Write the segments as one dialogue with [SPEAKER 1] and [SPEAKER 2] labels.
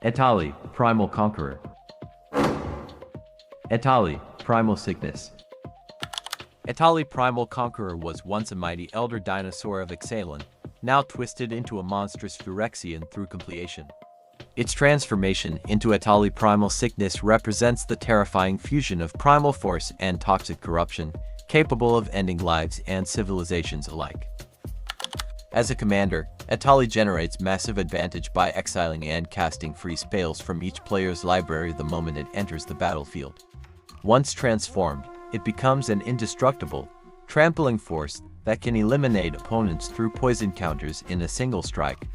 [SPEAKER 1] Etali, Primal Conqueror. Etali, Primal Sickness.
[SPEAKER 2] Etali Primal Conqueror was once a mighty elder dinosaur of Ixalan, now twisted into a monstrous Phyrexian through completion. Its transformation into Etali Primal Sickness represents the terrifying fusion of primal force and toxic corruption, capable of ending lives and civilizations alike. As a commander, Etali generates massive advantage by exiling and casting free spells from each player's library the moment it enters the battlefield. Once transformed, it becomes an indestructible, trampling force that can eliminate opponents through poison counters in a single strike.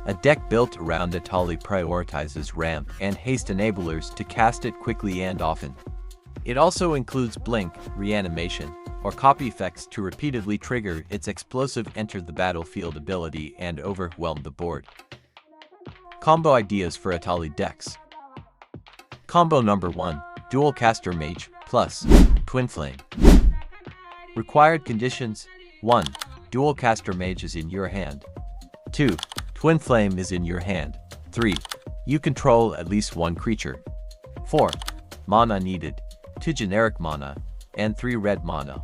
[SPEAKER 2] A deck built around Etali prioritizes ramp and haste enablers to cast it quickly and often. It also includes blink, reanimation, or copy effects to repeatedly trigger its explosive enter the battlefield ability and overwhelm the board. Combo ideas for Etali decks. Combo number 1, Dualcaster Mage plus Twinflame. Required conditions: 1. Dualcaster Mage is in your hand. 2. Twinflame is in your hand. 3. You control at least one creature. 4. Mana needed: 2 generic mana and 3 red mana.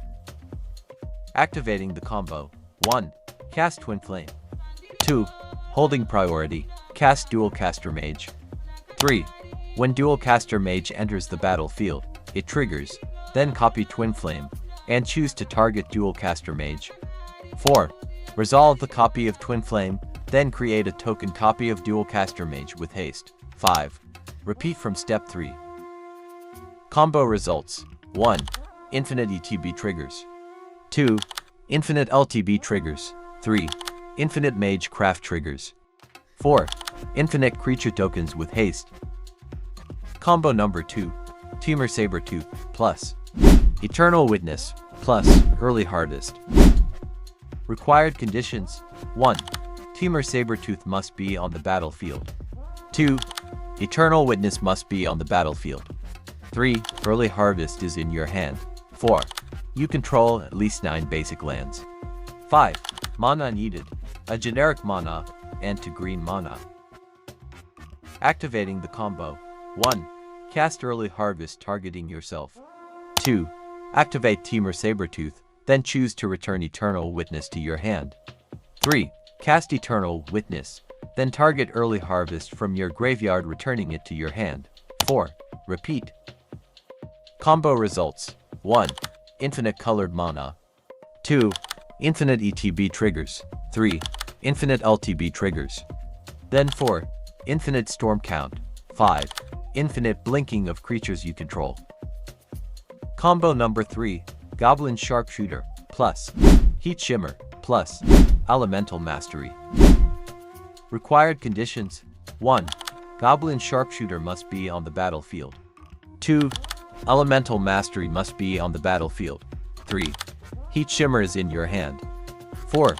[SPEAKER 2] Activating the combo: 1. Cast Twinflame. 2. Holding priority, cast Dualcaster Mage. 3. When Dualcaster Mage enters the battlefield, it triggers, then copy Twinflame, and choose to target Dualcaster Mage. 4. Resolve the copy of Twinflame, then create a token copy of Dualcaster Mage with haste. 5. Repeat from step 3. Combo results: 1. Infinite ETB triggers. 2. Infinite LTB triggers. 3. Infinite Mage Craft triggers. 4. Infinite creature tokens with haste. Combo number 2, Temur Sabertooth plus Eternal Witness plus Early Harvest. Required conditions: 1. Temur Sabertooth must be on the battlefield. 2. Eternal Witness must be on the battlefield. 3. Early Harvest is in your hand. 4. You control at least 9 basic lands. 5. Mana needed: a generic mana and 2 green mana. Activating the combo: 1. Cast Early Harvest targeting yourself. 2. Activate Temur Sabertooth, then choose to return Eternal Witness to your hand. 3. Cast Eternal Witness, then target Early Harvest from your graveyard returning it to your hand. 4. Repeat. Combo results: 1. Infinite Colored Mana. 2. Infinite ETB triggers. 3. Infinite LTB triggers. Then 4. Infinite Storm Count. 5. Infinite blinking of creatures you control. Combo number 3, Goblin Sharpshooter plus Heat Shimmer plus Elemental Mastery. Required conditions: 1. Goblin Sharpshooter must be on the battlefield. 2. Elemental Mastery must be on the battlefield. 3. Heat Shimmer is in your hand. 4.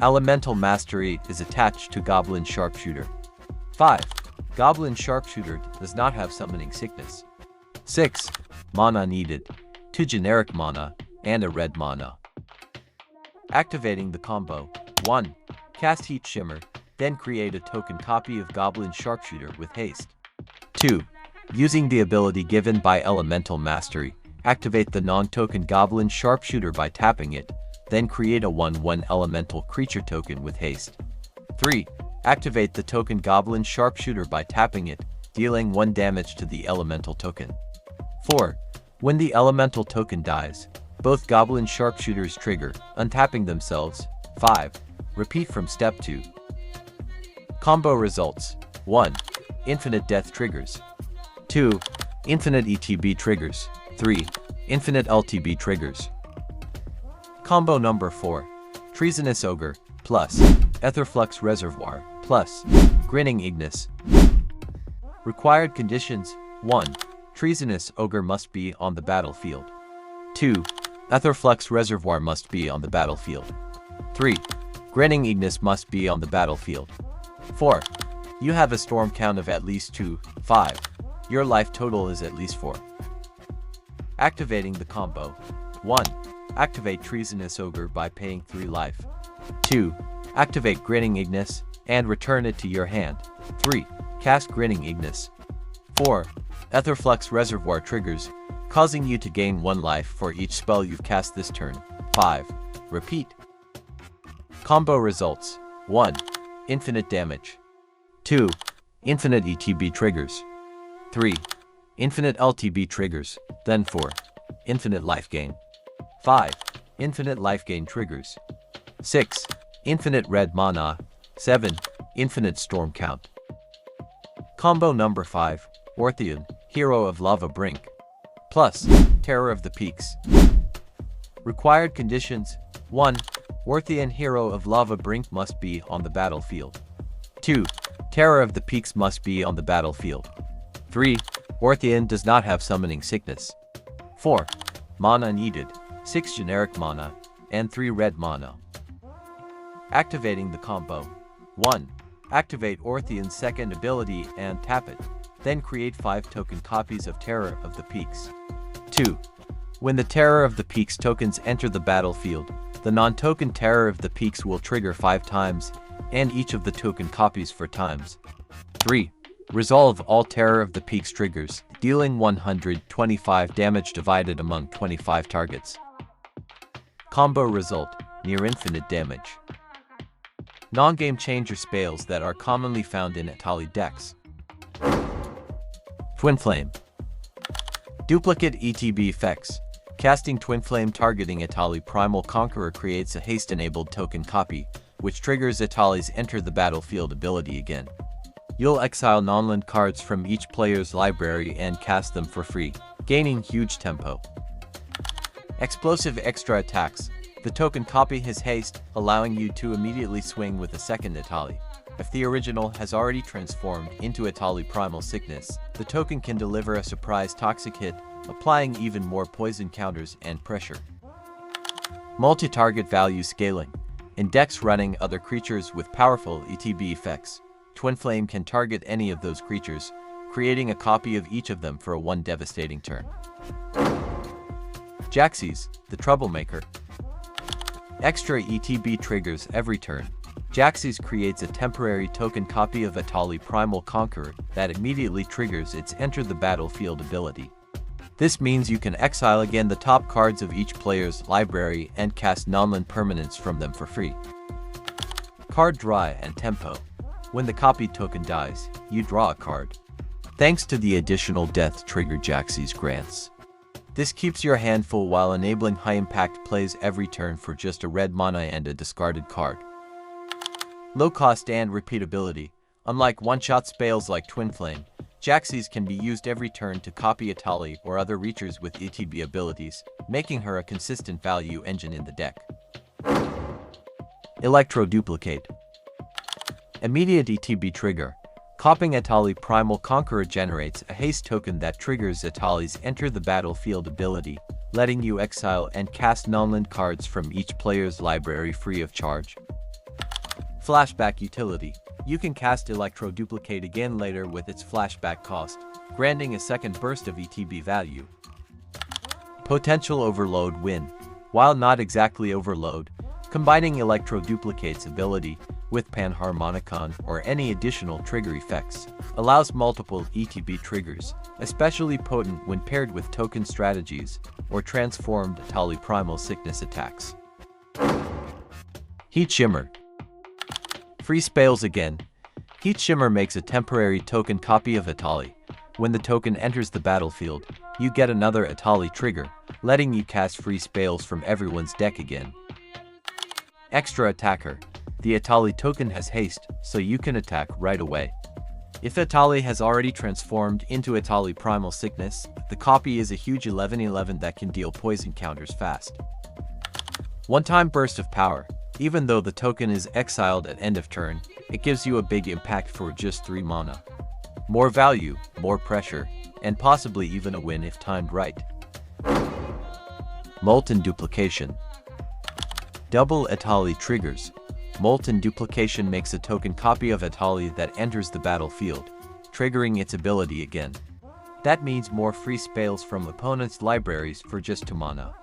[SPEAKER 2] Elemental Mastery is attached to Goblin Sharpshooter. 5. Goblin Sharpshooter does not have summoning sickness. 6. Mana needed: 2 generic mana and a red mana. Activating the combo: 1. Cast Heat Shimmer, then create a token copy of Goblin Sharpshooter with haste. 2. Using the ability given by Elemental Mastery, activate the non-token Goblin Sharpshooter by tapping it, then create a 1/1 elemental creature token with haste. 3. Activate the token Goblin Sharpshooter by tapping it, dealing 1 damage to the elemental token. 4. When the elemental token dies, both Goblin Sharpshooters trigger, untapping themselves. 5. Repeat from step 2. Combo results: 1. Infinite Death triggers. 2. Infinite ETB triggers. 3. Infinite LTB triggers. Combo number 4, Treasonous Ogre plus Aetherflux Reservoir plus Grinning Ignus. Required conditions: 1. Treasonous Ogre must be on the battlefield. 2. Aetherflux Reservoir must be on the battlefield. 3. Grinning Ignus must be on the battlefield. 4. You have a storm count of at least 2. 5. Your life total is at least 4. Activating the combo: 1. Activate Treasonous Ogre by paying 3 life. 2. Activate Grinning Ignus and return it to your hand. 3. Cast Grinning Ignus. 4. Aetherflux Reservoir triggers, causing you to gain 1 life for each spell you've cast this turn. 5. Repeat. Combo results. 1. Infinite damage. 2. Infinite ETB triggers. 3. Infinite LTB triggers, then 4. Infinite life gain. 5. Infinite life gain triggers. 6. Infinite red mana. 7. Infinite storm count. Combo number 5. Orthion, Hero of Lavabrink. Plus, Terror of the Peaks. Required conditions. 1. Orthion, Hero of Lavabrink must be on the battlefield. 2. Terror of the Peaks must be on the battlefield. 3. Orthion does not have summoning sickness. 4. Mana needed, 6 generic mana, and 3 red mana. Activating the combo. 1. Activate Orthion's second ability and tap it. Then create 5 token copies of Terror of the Peaks. 2. When the Terror of the Peaks tokens enter the battlefield, the non-token Terror of the Peaks will trigger 5 times, and each of the token copies 4 times. 3. Resolve all Terror of the Peaks triggers, dealing 125 damage divided among 25 targets. Combo result, near infinite damage. Non-game changer spells that are commonly found in Etali decks. Twinflame. Duplicate ETB effects. Casting Twinflame targeting Etali Primal Conqueror creates a haste-enabled token copy, which triggers Etali's Enter the Battlefield ability again. You'll exile non-land cards from each player's library and cast them for free, gaining huge tempo. Explosive extra attacks. The token copy has haste, allowing you to immediately swing with a second Etali. If the original has already transformed into Etali Primal Sickness, the token can deliver a surprise toxic hit, applying even more poison counters and pressure. Multi-target value scaling. In decks running other creatures with powerful ETB effects, Twinflame can target any of those creatures, creating a copy of each of them for one devastating turn. Jaxes, the Troublemaker. Extra ETB triggers every turn. Jaxes creates a temporary token copy of Etali Primal Conqueror that immediately triggers its Enter the Battlefield ability. This means you can exile again the top cards of each player's library and cast non-land permanents from them for free. Card draw and tempo. When the copied token dies, you draw a card. Thanks to the additional death trigger Jaxes grants. This keeps your hand full while enabling high-impact plays every turn for just a red mana and a discarded card. Low cost and repeatability. Unlike one-shot spells like Twinflame, Jaxes can be used every turn to copy Etali or other reachers with ETB abilities, making her a consistent value engine in the deck. Electro Duplicate. Immediate ETB trigger. Copying Etali Primal Conqueror generates a haste token that triggers Etali's Enter the Battlefield ability, letting you exile and cast non-land cards from each player's library free of charge. Flashback utility. You can cast Electro Duplicate again later with its flashback cost, granting a second burst of ETB value. Potential Overload win. While not exactly overload, combining Electro Duplicate's ability with Panharmonicon or any additional trigger effects allows multiple ETB triggers, especially potent when paired with token strategies or transformed Etali Primal Sickness attacks. Heat Shimmer. Free spells again. Heat Shimmer makes a temporary token copy of Etali. When the token enters the battlefield, you get another Etali trigger, letting you cast free spells from everyone's deck again. Extra Attacker. The Etali token has haste, so you can attack right away. If Etali has already transformed into Etali Primal Sickness, the copy is a huge 11/11 that can deal poison counters fast. One-time burst of power. Even though the token is exiled at end of turn, it gives you a big impact for just 3 mana. More value, more pressure, and possibly even a win if timed right. Molten Duplication. Double Etali triggers. Molten Duplication makes a token copy of Etali that enters the battlefield, triggering its ability again. That means more free spells from opponents' libraries for just 2 mana.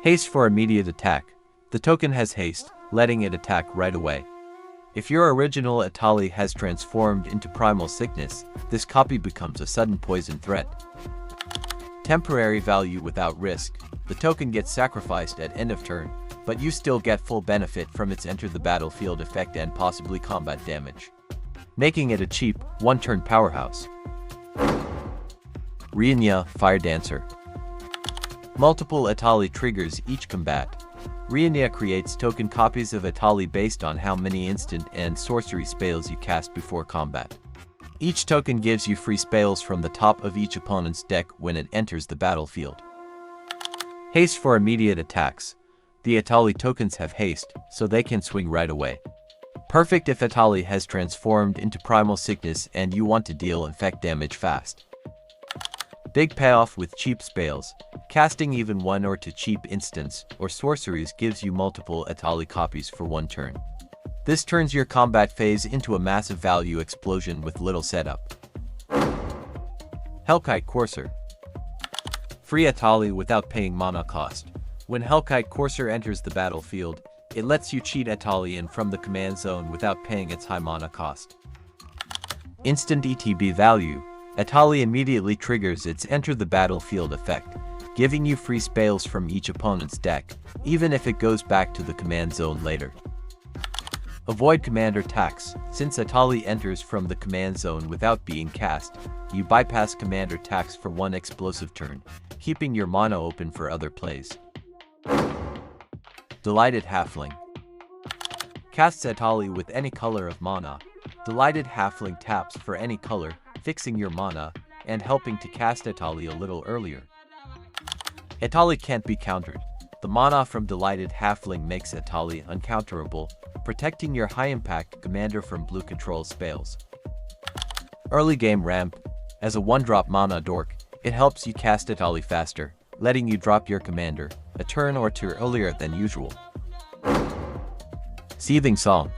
[SPEAKER 2] Haste for immediate attack. The token has haste, letting it attack right away. If your original Etali has transformed into Primal Sickness, this copy becomes a sudden poison threat. Temporary value without risk. The token gets sacrificed at end of turn, but you still get full benefit from its enter the battlefield effect and possibly combat damage, making it a cheap, one-turn powerhouse. Rianya, Fire Dancer. Multiple Etali triggers each combat. Rianya creates token copies of Etali based on how many instant and sorcery spells you cast before combat. Each token gives you free spells from the top of each opponent's deck when it enters the battlefield. Haste for immediate attacks. The Etali tokens have haste, so they can swing right away. Perfect if Etali has transformed into Primal Sickness and you want to deal effect damage fast. Big payoff with cheap spells. Casting even one or two cheap instants or sorceries gives you multiple Etali copies for one turn. This turns your combat phase into a massive value explosion with little setup. Hellkite Courser. Free Etali without paying mana cost. When Hellkite Courser enters the battlefield, it lets you cheat Etali in from the command zone without paying its high mana cost. Instant ETB value. Etali immediately triggers its enter the battlefield effect, giving you free spells from each opponent's deck, even if it goes back to the command zone later. Avoid commander tax. Since Etali enters from the command zone without being cast, you bypass commander tax for one explosive turn, keeping your mana open for other plays. Delighted Halfling. Casts Etali with any color of mana. Delighted Halfling taps for any color, fixing your mana, and helping to cast Etali a little earlier. Etali can't be countered. The mana from Delighted Halfling makes Etali uncounterable, protecting your high-impact commander from blue control spells. Early game ramp. As a one-drop mana dork, it helps you cast Etali faster, letting you drop your commander a turn or two earlier than usual. Seething Song.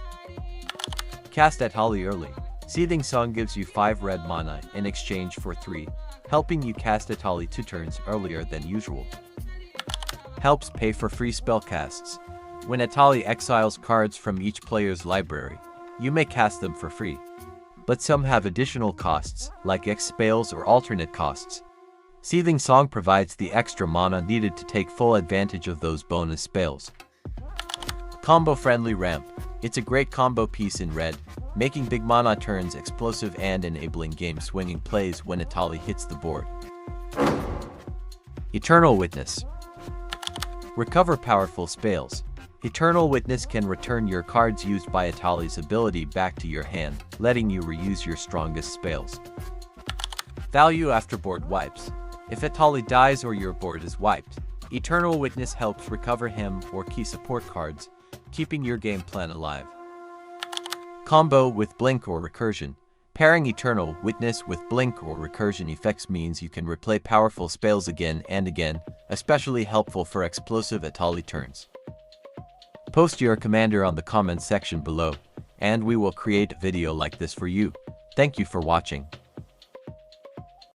[SPEAKER 2] Cast Etali early. Seething Song gives you 5 red mana in exchange for 3, helping you cast Etali 2 turns earlier than usual. Helps pay for free spellcasts. When Etali exiles cards from each player's library, you may cast them for free. But some have additional costs, like X spells or alternate costs. Seething Song provides the extra mana needed to take full advantage of those bonus spells. Combo-friendly ramp. It's a great combo piece in red, making big mana turns explosive and enabling game-swinging plays when Etali hits the board. Eternal Witness. Recover powerful spells. Eternal Witness can return your cards used by Etali's ability back to your hand, letting you reuse your strongest spells. Value after board wipes. If Etali dies or your board is wiped, Eternal Witness helps recover him or key support cards, keeping your game plan alive. Combo with Blink or Recursion. Pairing Eternal Witness with Blink or Recursion effects means you can replay powerful spells again and again, especially helpful for explosive Etali turns. Post your commander on the comments section below, and we will create a video like this for you. Thank you for watching.